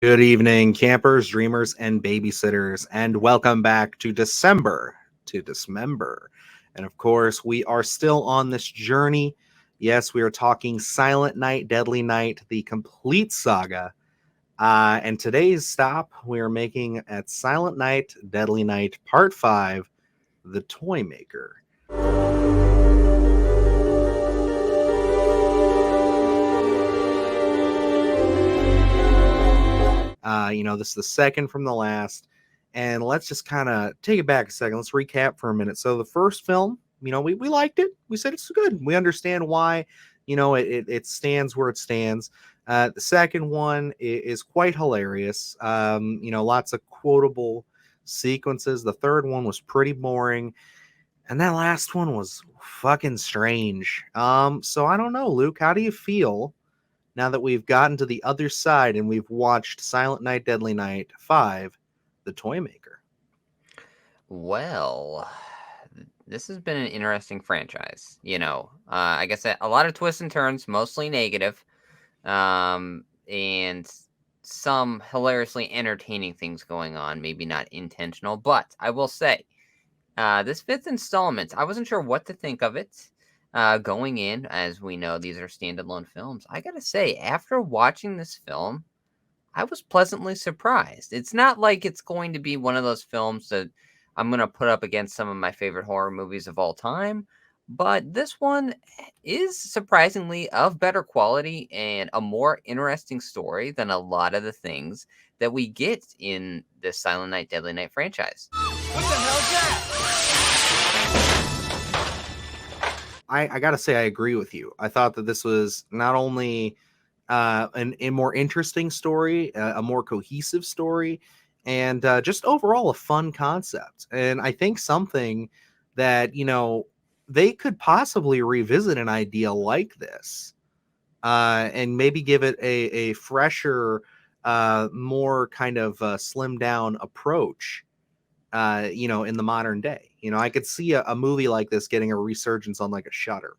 Good evening, campers, dreamers, and babysitters, and welcome back to December to Dismember. And of course, we are still on this journey. Yes, we are talking Silent Night, Deadly Night, the complete saga. And today's stop, we are making at Silent Night, Deadly Night, Part 5, The Toymaker. This is the second from the last. And let's just kind of take it back a second. Let's recap for a minute. So the first film, we liked it. We said it's good. We understand why, it stands where it stands. The second one is quite hilarious. Lots of quotable sequences. The third one was pretty boring. And that last one was fucking strange. So I don't know, Luke, how do you feel now that we've gotten to the other side and we've watched Silent Night, Deadly Night 5, The Toymaker? Well, this has been an interesting franchise. I guess a lot of twists and turns, mostly negative, and some hilariously entertaining things going on, maybe not intentional. But I will say, this fifth installment, I wasn't sure what to think of it. Going in, as we know, these are standalone films. I gotta say, after watching this film, I was pleasantly surprised. It's not like it's going to be one of those films that I'm going to put up against some of my favorite horror movies of all time, but this one is surprisingly of better quality and a more interesting story than a lot of the things that we get in the Silent Night, Deadly Night franchise. What the hell's that? I gotta say, I agree with you. I thought that this was not only a more interesting story, a more cohesive story, and just overall a fun concept. And I think something that, they could possibly revisit an idea like this and maybe give it a fresher, more kind of slimmed down approach, in the modern day. I could see a movie like this getting a resurgence on like a Shutter.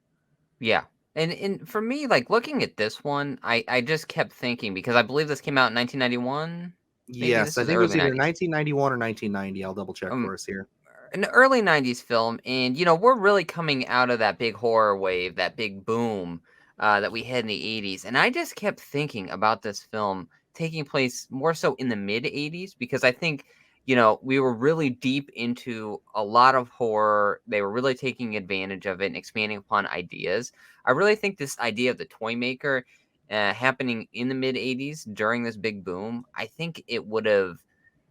Yeah. And for me, like looking at this one, I just kept thinking because I believe this came out in 1991. Maybe Yes, this I is the think it was early either 90s. 1991 or 1990. I'll double check Um, for us here. an early 90s film, and we're really coming out of that big horror wave, that big boom that we had in the 80s. And I just kept thinking about this film taking place more so in the mid 80s because I think we were really deep into a lot of horror. They were really taking advantage of it and expanding upon ideas. I really think this idea of the toy maker happening in the mid 80s during this big boom, I think it would have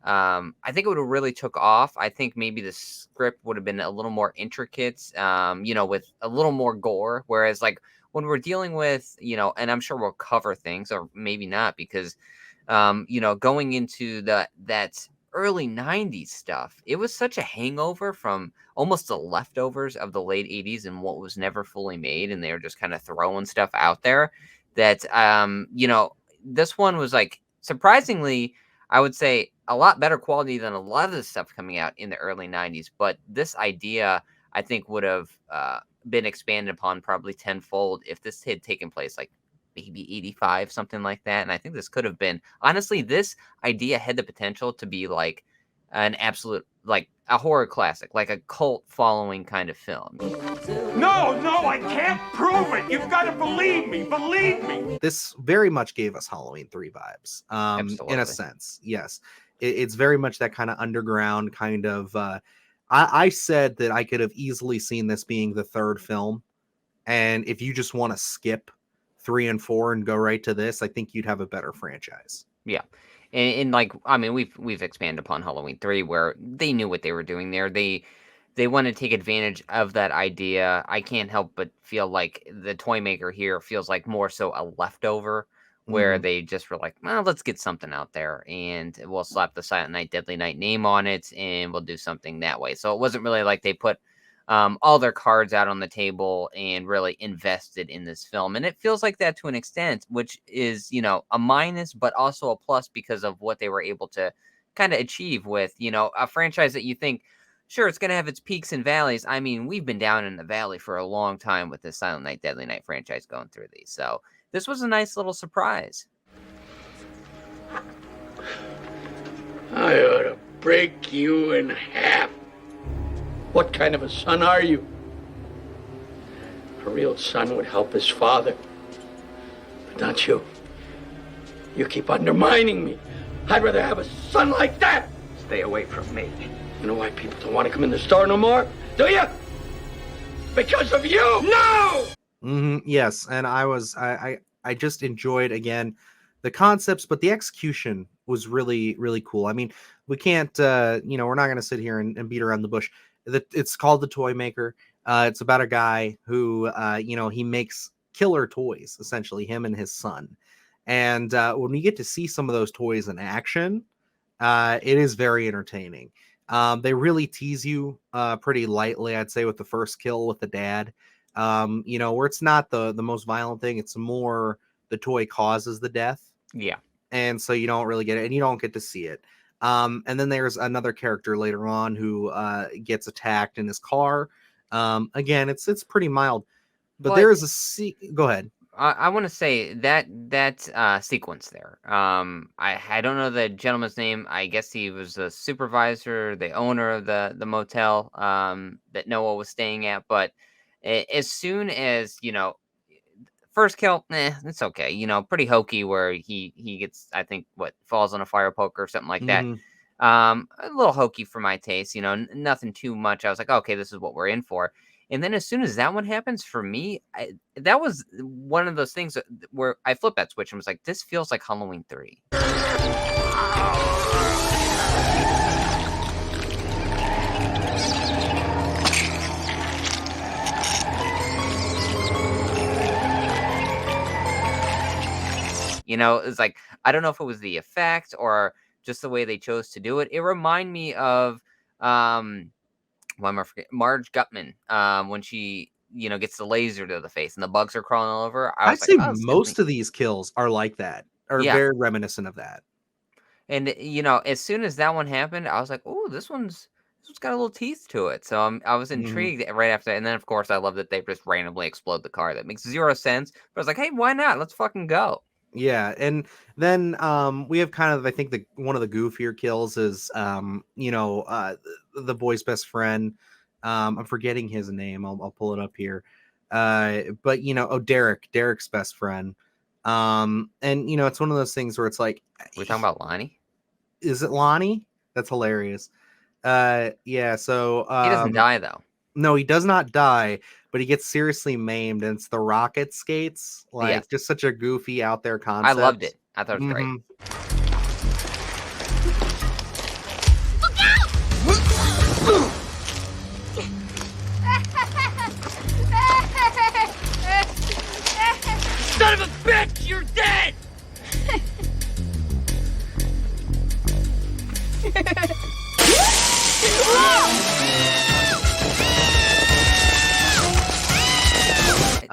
really took off. I think maybe the script would have been a little more intricate, with a little more gore. Whereas, like when we're dealing with, and I'm sure we'll cover things, or maybe not, because, going into that early '90s stuff, it was such a hangover from almost the leftovers of the late '80s and what was never fully made, and they were just kind of throwing stuff out there. That this one was like surprisingly, I would say a lot better quality than a lot of the stuff coming out in the early 90s. But this idea, I think, would have been expanded upon probably tenfold if this had taken place like maybe 85, something like that. And I think this could have been, honestly, this idea had the potential to be like an absolute, like a horror classic, like a cult following kind of film. No, I can't prove it. You've got to believe me. Believe me. This very much gave us Halloween 3 vibes, in a Absolutely. sense. Yes, it's very much that kind of underground kind of. I said that I could have easily seen this being the third film, and if you just want to skip 3 and 4 and go right to this, I think you'd have a better franchise. Yeah. And like I mean we've expanded upon Halloween 3 where they knew what they were doing there. They want to take advantage of that idea. I can't help but feel like the toy maker here feels like more so a leftover where Mhm. they just were like, well, let's get something out there and we'll slap the Silent Night, Deadly Night name on it and we'll do something that way. So it wasn't really like they put all their cards out on the table and really invested in this film. And it feels like that to an extent, which is, a minus, but also a plus because of what they were able to kind of achieve with, a franchise that you think, sure, it's going to have its peaks and valleys. I mean, we've been down in the valley for a long time with the Silent Night, Deadly Night franchise going through these. So this was a nice little surprise. I ought to break you in half. What kind of a son are you? A real son would help his father. But not you. You keep undermining me. I'd rather have a son like that. Stay away from me. You know why people don't want to come in the store no more? Do you? Because of you! No! Yes, and I just enjoyed, again, the concepts, but the execution was really, really cool. I mean, we can't, we're not going to sit here and beat around the bush. It's called the Toymaker. It's about a guy who, he makes killer toys, essentially, him and his son. And when we get to see some of those toys in action, it is very entertaining. They really tease you pretty lightly, I'd say, with the first kill with the dad. Where it's not the most violent thing, it's more the toy causes the death. Yeah. And so you don't really get it, and you don't get to see it. And then there's another character later on who gets attacked in his car. Again, it's pretty mild, but there is go ahead. I want to say that sequence there. I don't know the gentleman's name. I guess he was the supervisor, the owner of the motel that Noah was staying at. But as soon as first kill, it's okay. Pretty hokey where he gets, I think, falls on a fire poker or something like that. A little hokey for my taste. Nothing too much. I was like, okay, this is what we're in for. And then as soon as that one happens, for me, that was one of those things where I flipped that switch and was like, this feels like Halloween 3. It's like, I don't know if it was the effect or just the way they chose to do it. It reminded me of why am I forgetting? Marge Gutman, when she, gets the laser to the face and the bugs are crawling all over. I'd say most of these kills are like that, are very reminiscent of that. And as soon as that one happened, I was like, oh, this one's got a little teeth to it. So I was intrigued right after that. And then of course I love that they just randomly explode the car. That makes zero sense. But I was like, hey, why not? Let's fucking go. Yeah, and then we have kind of, I think, one of the goofier kills is the boy's best friend. I'm forgetting his name. I'll pull it up here. But Derek's best friend. And it's one of those things where it's like, we're talking about Lonnie. Is it Lonnie? That's hilarious. Yeah. So he doesn't die though. No, he does not die, but he gets seriously maimed, and it's the rocket skates. Just such a goofy out there concept. I loved it. I thought it was great. Son of a bitch, you're dead!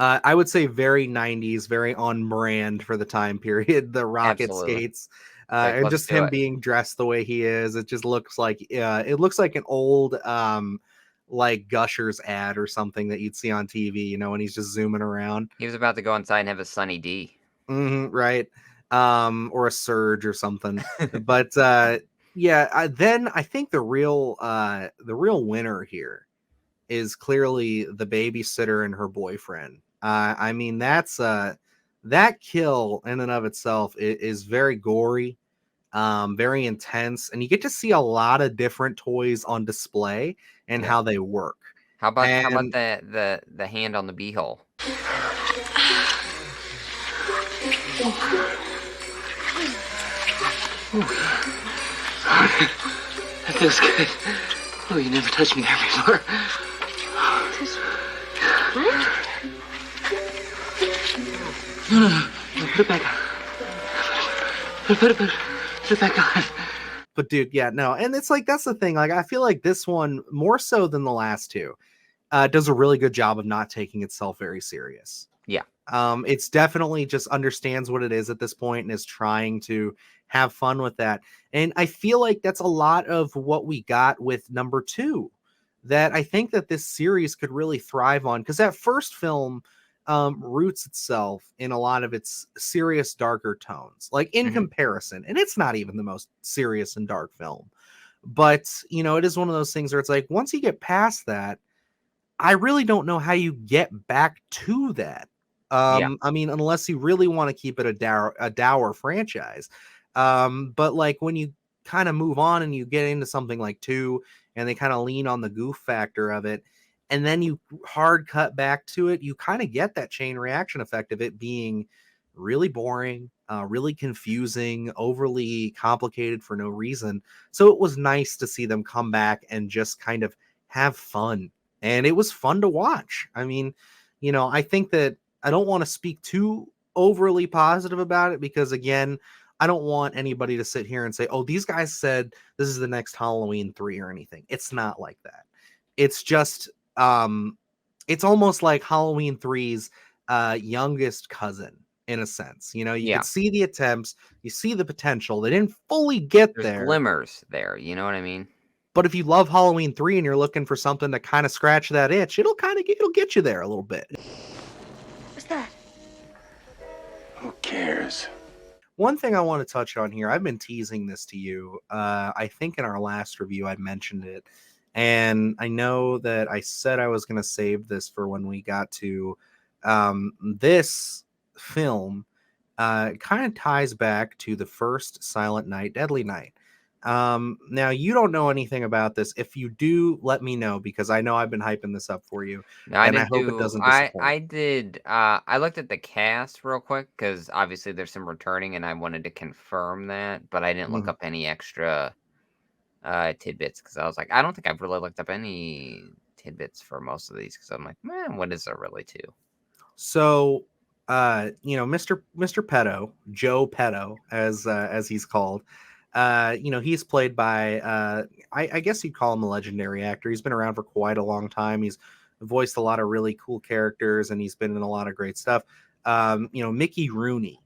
I would say very 90s, very on brand for the time period. The rocket skates, and just him being dressed the way he is. It just looks like an old like Gushers ad or something that you'd see on TV. When he's just zooming around. He was about to go inside and have a Sunny D. Right. Or a Surge or something. But then I think the real winner here is clearly the babysitter and her boyfriend. I mean, that kill in and of itself is very gory, very intense, and you get to see a lot of different toys on display and how they work. How about the hand on the beehole? That feels good. Oh, you never touched me there before. What? No, put it back on. Put it back on. But dude, yeah, no, and it's like, that's the thing. Like, I feel like this one, more so than the last two, does a really good job of not taking itself very serious. Yeah. It's definitely just understands what it is at this point and is trying to have fun with that. And I feel like that's a lot of what we got with number 2, that I think that this series could really thrive on. Because that first film, roots itself in a lot of its serious, darker tones, like in comparison. And it's not even the most serious and dark film. But, you know, it is one of those things where it's like, once you get past that, I really don't know how you get back to that. Yeah. I mean, unless you really want to keep it a dour franchise. But like when you kind of move on and you get into something like 2 and they kind of lean on the goof factor of it, and then you hard cut back to it, you kind of get that chain reaction effect of it being really boring, really confusing, overly complicated for no reason. So it was nice to see them come back and just kind of have fun. And it was fun to watch. I mean, you know, I think that I don't want to speak too overly positive about it because, again, I don't want anybody to sit here and say, oh, these guys said this is the next Halloween 3 or anything. It's not like that. It's just, it's almost like Halloween 3's youngest cousin in a sense. You know, you could see the attempts, you see the potential. They didn't fully get There's there. glimmers there. You know what I mean? But if you love Halloween 3 and you're looking for something to kind of scratch that itch, it'll get you there a little bit. What's that? Who cares? One thing I want to touch on here, I've been teasing this to you. I think in our last review I mentioned it. And I know that I said I was going to save this for when we got to this film. Kind of ties back to the first Silent Night, Deadly Night. Now you don't know anything about this. If you do, let me know because I know I've been hyping this up for you. No, I and I didn't hope do. it doesn't disappoint. I did. I looked at the cast real quick because obviously there's some returning, and I wanted to confirm that, but I didn't look up any extra tidbits because I was like, I don't think I've really looked up any tidbits for most of these because I'm like, man, what is there really to? So, you know, Mr. Pedo, Joe Pedo, as he's called, you know, he's played by, I guess you'd call him a legendary actor. He's been around for quite a long time. He's voiced a lot of really cool characters, and he's been in a lot of great stuff. You know, Mickey Rooney.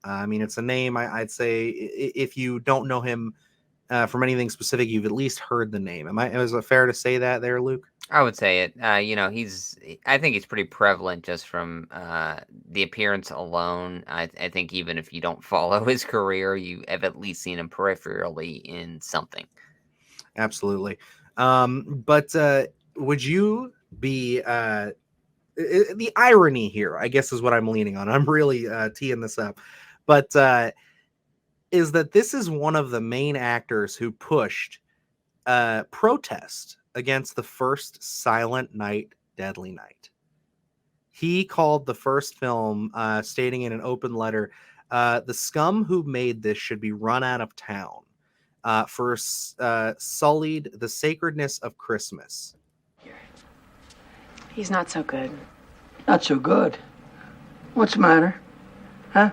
I mean, it's a name I'd say if you don't know him from anything specific, you've at least heard the name. Is it fair to say that there, Luke? I would say it. You know, I think he's pretty prevalent just from the appearance alone. I think even if you don't follow his career, you have at least seen him peripherally in something. Absolutely. But would you be the irony here, I guess, is what I'm leaning on. I'm really teeing this up. But is that this is one of the main actors who pushed protest against the first Silent Night, Deadly Night. He called the first film, stating in an open letter, the scum who made this should be run out of town for sullied the sacredness of Christmas. He's not so good. Not so good. What's the matter? Huh?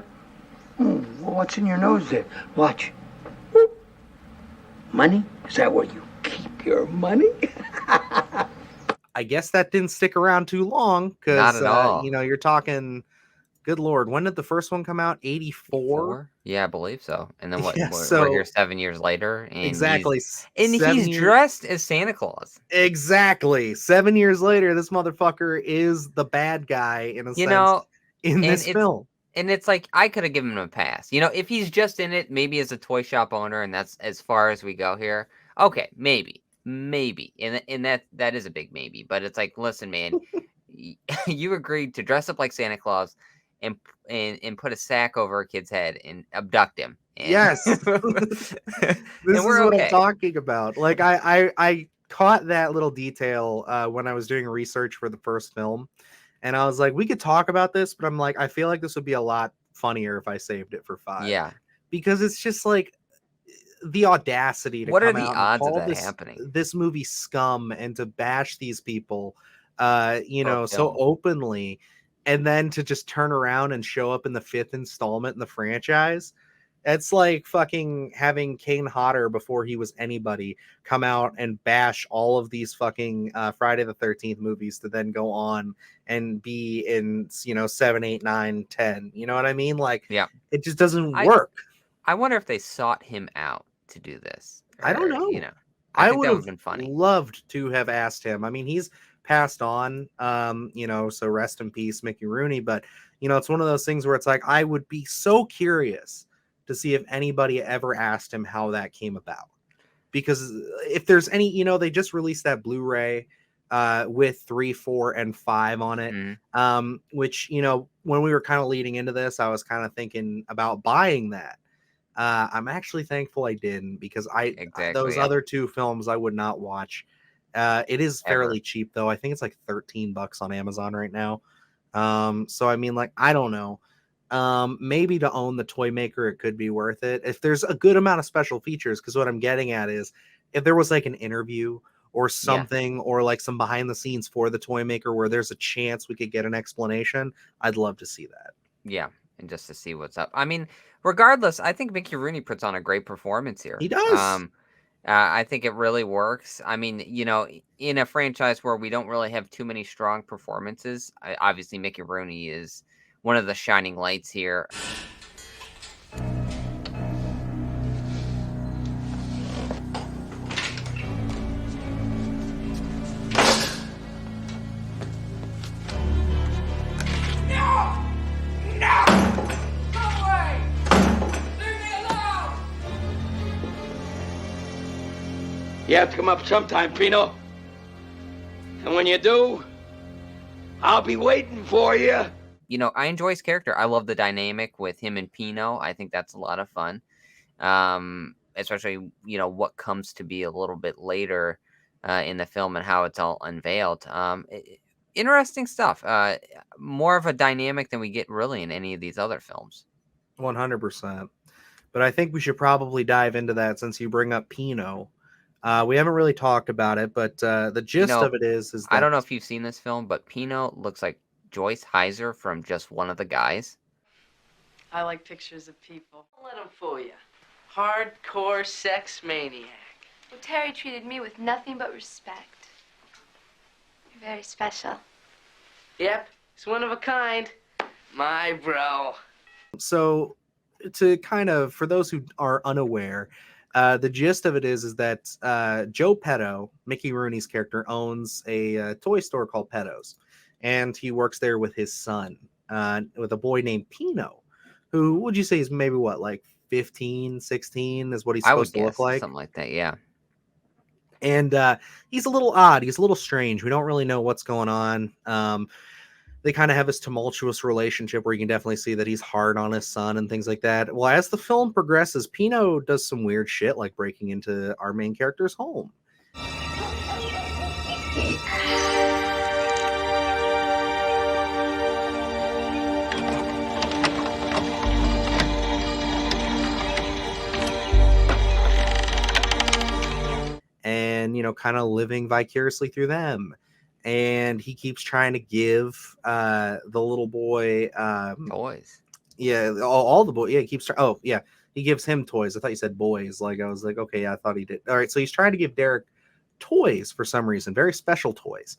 What's in your nose there? Watch. Money? Is that where you keep your money? I guess that didn't stick around too long because Not at all. you know, you're talking, good Lord, when did the first one come out? 84? Yeah, I believe so. And then what? Yeah, We're here 7 years later, and exactly. he's dressed as Santa Claus. Exactly. 7 years later, this motherfucker is the bad guy in a sense in this film. And it's like, I could have given him a pass. You know, if he's just in it, maybe as a toy shop owner, and that's as far as we go here. Okay, maybe. And that is a big maybe. But it's like, listen, man, you agreed to dress up like Santa Claus and put a sack over a kid's head and abduct him. And Yes. This is what I'm talking about. Like, I caught that little detail when I was doing research for the first film. And I was like, we could talk about this, but I'm like, I feel like this would be a lot funnier if I saved it for 5. Yeah. Because it's just like the audacity to what come are the out odds and of call that happening? this movie scum and to bash these people, you know, so film. openly, and then to just turn around and show up in the 5th installment in the franchise. It's like fucking having Kane Hodder before he was anybody come out and bash all of these fucking Friday the 13th movies to then go on and be in, you know, 7, 8, 9, 10. You know what I mean? Like, Yeah. it just doesn't work. I wonder if they sought him out to do this. I don't know. You know, I think would that have would've been funny. loved to have asked him. I mean, he's passed on. So rest in peace, Mickey Rooney. But it's one of those things where it's like I would be so curious to see if anybody ever asked him how that came about. Because if there's any, they just released that Blu-ray with 3, 4, and 5 on it. Which, when we were kind of leading into this, I was kind of thinking about buying that. I'm actually thankful I didn't, because those other 2 films I would not watch. It is fairly cheap though. I think it's like $13 on Amazon right now. So I mean, like, I don't know. Maybe to own the Toymaker, it could be worth it if there's a good amount of special features. Because what I'm getting at is if there was like an interview or something, or like some behind the scenes for the Toymaker where there's a chance we could get an explanation, I'd love to see that. Yeah, and just to see what's up. I mean, regardless, I think Mickey Rooney puts on a great performance here. He does. I think it really works. I mean, in a franchise where we don't really have too many strong performances, obviously Mickey Rooney is one of the shining lights here. You have to come up sometime, Pino. And when you do, I'll be waiting for you. I enjoy his character. I love the dynamic with him and Pino. I think that's a lot of fun. Especially, what comes to be a little bit later in the film and how it's all unveiled. Interesting stuff. More of a dynamic than we get really in any of these other films. 100%. But I think we should probably dive into that since you bring up Pino. We haven't really talked about it, but the gist of it is that I don't know if you've seen this film, but Pino looks like Joyce Heiser from Just One of the Guys. I like pictures of people. Don't let him fool you. Hardcore sex maniac. Well, Terry treated me with nothing but respect. You're very special. Yep, he's one of a kind. My bro. So, to kind of, for those who are unaware, the gist of it is that Joe Petto, Mickey Rooney's character, owns a toy store called Petto's, and he works there with his son, with a boy named Pino, who would you say is maybe what, like 15, 16 is what he's supposed to look like? Something like that, yeah. And he's a little odd. He's a little strange. We don't really know what's going on. They kind of have this tumultuous relationship where you can definitely see that he's hard on his son and things like that. Well, as the film progresses, Pino does some weird shit, like breaking into our main character's home. And, kind of living vicariously through them. And he keeps trying to give the little boy toys. Yeah, all the boys. Yeah, he gives him toys. I thought you said boys. Like, I was like, okay, yeah, I thought he did. All right, so he's trying to give Derek toys for some reason, very special toys.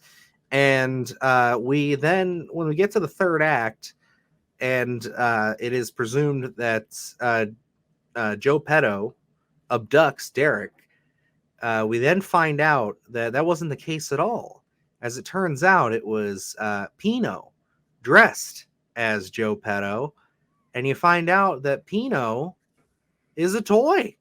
And we then, when we get to the third act, and it is presumed that Joe Petto abducts Derek, we then find out that that wasn't the case at all. As it turns out, it was Pino dressed as Joe Petto, and you find out that Pino is a toy.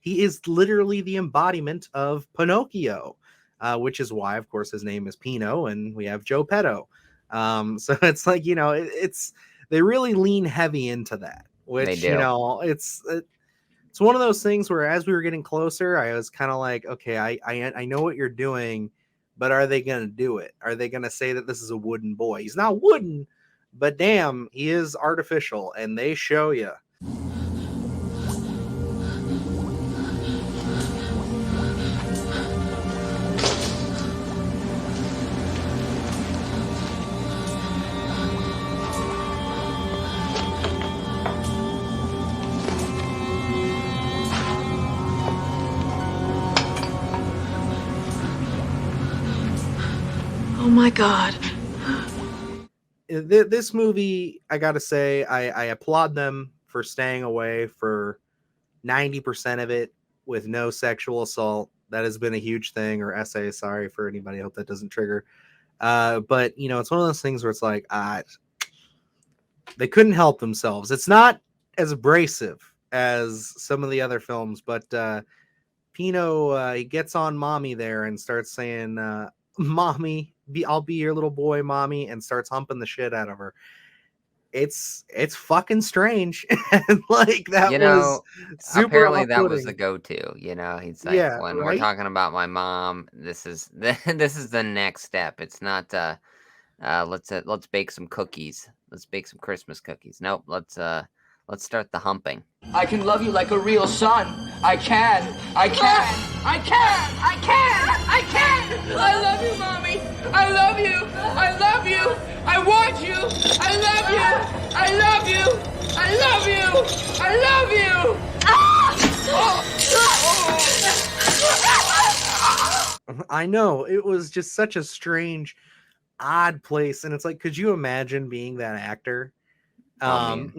He is literally the embodiment of Pinocchio, which is why, of course, his name is Pino, and we have Joe Petto. So it's like, they really lean heavy into that, which, it's one of those things where as we were getting closer, I was kind of like, okay, I know what you're doing, but are they going to do it? Are they going to say that this is a wooden boy? He's not wooden, but damn, he is artificial, and they show you. my God. This movie, I gotta say, I applaud them for staying away for 90% of it with no sexual assault. That has been a huge thing, or essay. Sorry for anybody. I hope that doesn't trigger. But you know, it's one of those things where it's like, they couldn't help themselves. It's not as abrasive as some of the other films, but Pino, he gets on mommy there and starts saying, "Mommy, I'll be your little boy, mommy," and starts humping the shit out of her. It's fucking strange, and like that You was know, super apparently that was the off-putting. go-to. You know, he's like, Yeah, when we're right. talking about my mom, this is this is the next step. It's not let's bake some cookies. Let's bake some Christmas cookies. Nope, let's start the humping. I can love you like a real son. I can. I can. I can. I can. I can. I love you, Mommy. I love you. I love you. I want you. I love you. I love you. I love you. I love you. I know it was just such a strange, odd place, and it's like, could you imagine being that actor? Oh man.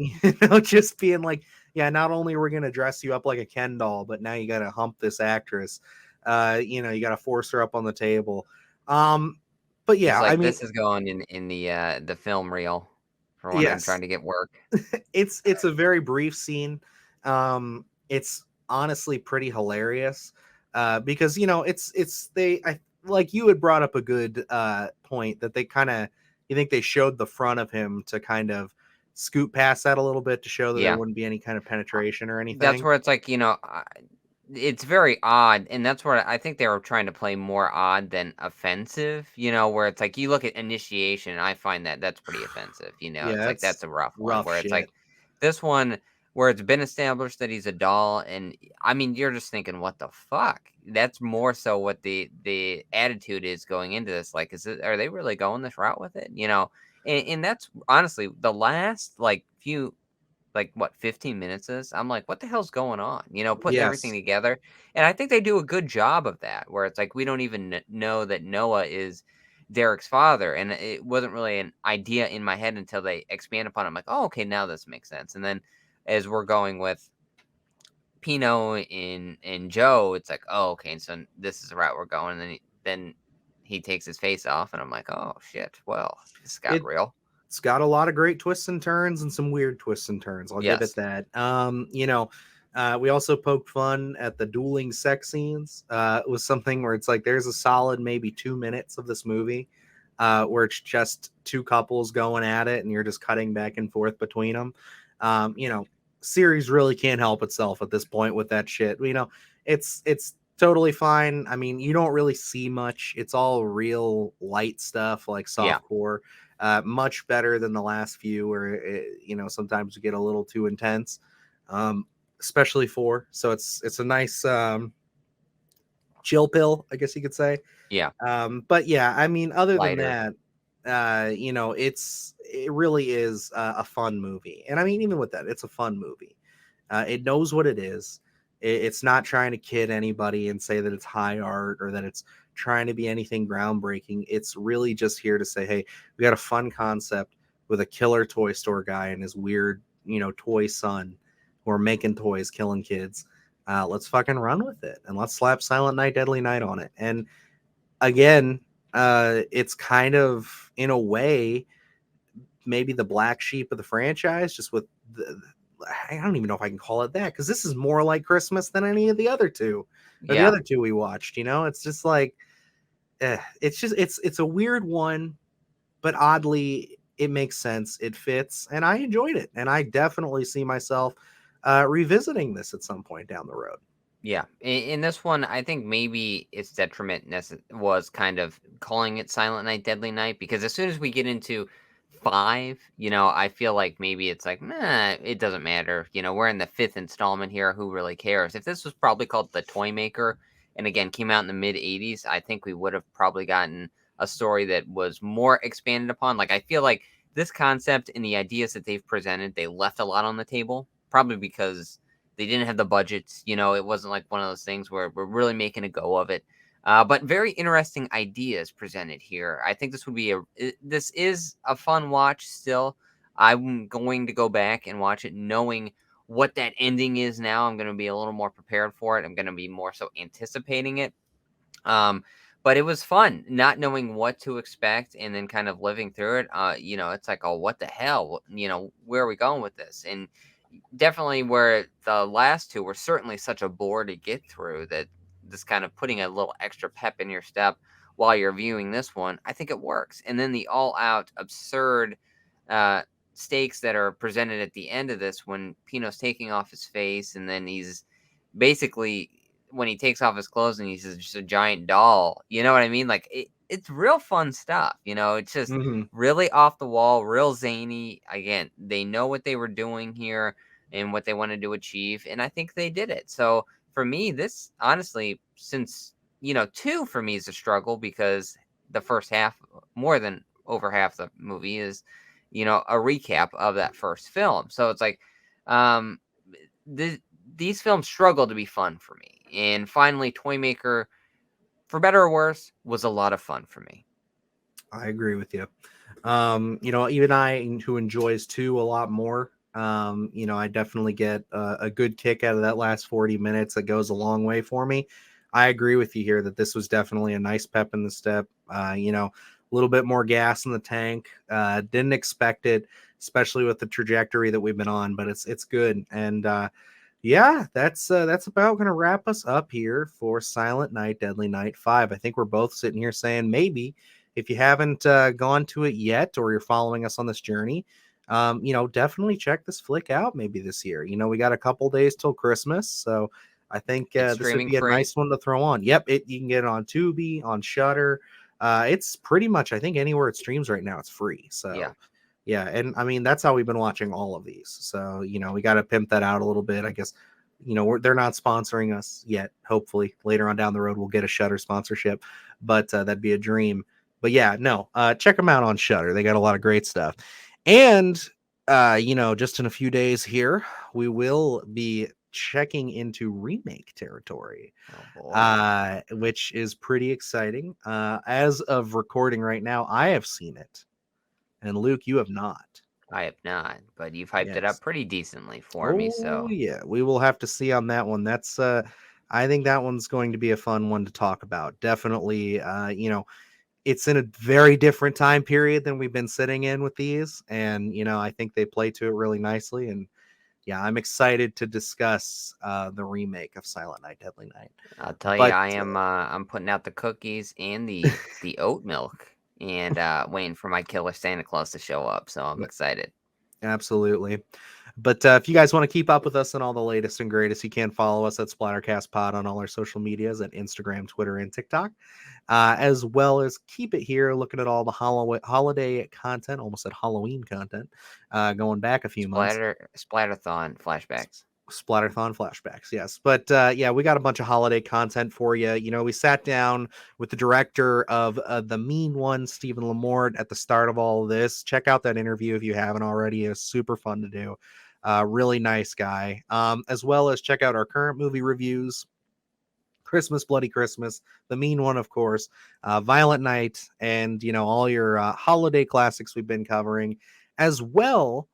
Just being like, yeah, not only are we gonna dress you up like a Ken doll, but now you gotta hump this actress. You gotta force her up on the table. Um, but He's yeah, I like, mean, this is going in the film reel for when I'm yes, trying to get work. it's a very brief scene. It's honestly pretty hilarious. Because it's they I like you had brought up a good point that they kind of you think they showed the front of him to kind of scoot past that a little bit to show that there Yeah. wouldn't be any kind of penetration or That's anything. where it's like, it's very odd, and that's where I think they were trying to play more odd than offensive, where it's like you look at initiation, and I find that that's pretty offensive, Yeah, it's like that's that's a rough one rough where it's like shit. this one where it's been established that he's a doll, and I mean you're just thinking, what the fuck? That's more so what the attitude is going into this. Like, are they really going this route with it? And that's honestly the last like few like what 15 minutes is. I'm like, what the hell's going on? Putting everything Yes. together. And I think they do a good job of that, where it's like we don't even know that Noah is Derek's father. And it wasn't really an idea in my head until they expand upon it. I'm like, oh, okay, now this makes sense. And then as we're going with Pino and Joe, it's like, oh, okay, so this is the route we're going. And then he takes his face off, and I'm like, oh shit, well, this got It real. it's got a lot of great twists and turns and some weird twists and turns. I'll give it Yes. that. We also poked fun at the dueling sex scenes. It was something where it's like there's a solid maybe 2 minutes of this movie where it's just two couples going at it and you're just cutting back and forth between them. Series really can't help itself at this point with that shit. It's totally fine. I mean, you don't really see much. It's all real light stuff like Yeah. softcore. Much better than the last few where sometimes you get a little too intense, especially four. So it's a nice chill pill, I guess you could say. Yeah. But yeah, I mean, other than Lighter. that, it really is a fun movie, and I mean, even with that, it's a fun movie. It knows what it is. It's not trying to kid anybody and say that it's high art or that it's trying to be anything groundbreaking. It's really just here to say, hey, we got a fun concept with a killer toy store guy and his weird, toy son who are making toys, killing kids. Let's fucking run with it and let's slap Silent Night, Deadly Night on it. And again, it's kind of in a way maybe the black sheep of the franchise, just with I don't even know if I can call it that because this is more like Christmas than any of the other two or the Yeah. other two we watched. It's just like it's a weird one, but oddly it makes sense. It fits, and I enjoyed it, and I definitely see myself revisiting this at some point down the road. Yeah. In this one, I think maybe its detriment was kind of calling it Silent Night, Deadly Night, because as soon as we get into five, I feel like maybe it's like, nah, it doesn't matter. We're in the fifth installment here. Who really cares? If this was probably called The Toymaker, and again came out in the mid 80s, I think we would have probably gotten a story that was more expanded upon. Like, I feel like this concept and the ideas that they've presented, they left a lot on the table, probably because they didn't have the budgets. It wasn't like one of those things where we're really making a go of it. But very interesting ideas presented here. I think this is a fun watch still. I'm going to go back and watch it knowing what that ending is now. I'm going to be a little more prepared for it. I'm going to be more so anticipating it. Um, but it was fun not knowing what to expect and then kind of living through it. It's like, oh, what the hell? Where are we going with this? And definitely where the last two were certainly such a bore to get through that this kind of putting a little extra pep in your step while you're viewing this one, I think it works. And then the all out absurd uh, stakes that are presented at the end of this when Pino's taking off his face and then he's basically when he takes off his clothes and he's just a giant doll. You know what I mean? Like it's real fun stuff. It's just really off the wall, real zany. Again, they know what they were doing here and what they wanted to achieve, and I think they did it. So for me, this honestly, since 2 for me is a struggle because the first half, more than over half the movie is, a recap of that first film. So it's like, these films struggle to be fun for me. And finally, Toymaker, for better or worse, was a lot of fun for me. I agree with you. Even I, who enjoys 2 a lot more, I definitely get a good kick out of that last 40 minutes. That goes a long way for me. I agree with you here that this was definitely a nice pep in the step. A little bit more gas in the tank. Didn't expect it, especially with the trajectory that we've been on, but it's good. And yeah, that's about going to wrap us up here for Silent Night, Deadly Night 5. I think we're both sitting here saying maybe if you haven't gone to it yet or you're following us on this journey, definitely check this flick out maybe this year. We got a couple days till Christmas, so I think this would be a nice one to throw on. Yep, you can get it on Tubi, on Shudder. It's pretty much, I think, anywhere it streams right now, it's free. So yeah, and I mean that's how we've been watching all of these. So we got to pimp that out a little bit, I guess. They're not sponsoring us yet. Hopefully later on down the road we'll get a Shudder sponsorship, but that'd be a dream. But yeah, no, check them out on Shudder. They got a lot of great stuff. And just in a few days here, we will be checking into remake territory, which is pretty exciting. As of recording right now, I have seen it. And Luke, you have not. I have not, but you've hyped it up pretty decently for me. So yeah, we will have to see on that one. That's I think that one's going to be a fun one to talk about. Definitely, it's in a very different time period than we've been sitting in with these, and I think they play to it really nicely. And yeah, I'm excited to discuss the remake of Silent Night, Deadly Night. I'll tell you, I'm putting out the cookies and the oat milk. And waiting for my killer Santa Claus to show up. So I'm excited. Absolutely. But if you guys want to keep up with us on all the latest and greatest, you can follow us at Splattercast Pod on all our social medias at Instagram, Twitter, and TikTok, as well as keep it here looking at all the holiday content, almost at Halloween content, going back a few months. Splatterthon flashbacks. Splatterthon flashbacks, yes. But yeah, we got a bunch of holiday content for you. We sat down with the director of The Mean One, Stephen Lamort, at the start of all of this. Check out that interview if you haven't already. It's super fun to do. Really nice guy. As well as check out our current movie reviews. Christmas, Bloody Christmas, The Mean One, of course, Violent Night, and all your holiday classics we've been covering, as well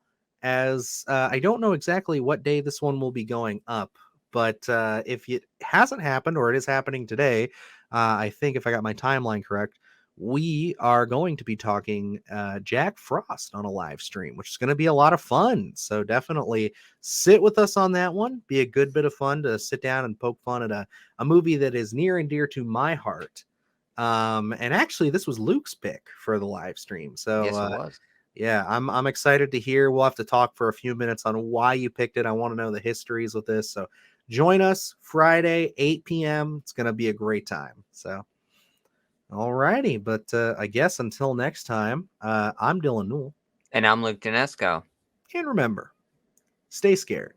as I don't know exactly what day this one will be going up, but if it hasn't happened or it is happening today, I think if I got my timeline correct, we are going to be talking Jack Frost on a live stream, which is going to be a lot of fun. So definitely sit with us on that one. Be a good bit of fun to sit down and poke fun at a movie that is near and dear to my heart. And actually, this was Luke's pick for the live stream. So yes, it was. Yeah, I'm excited to hear. We'll have to talk for a few minutes on why you picked it. I want to know the histories with this. So join us Friday, 8 p.m. It's going to be a great time. So, all righty. But I guess until next time, I'm Dylan Newell. And I'm Luke Dinesco. And remember, stay scared.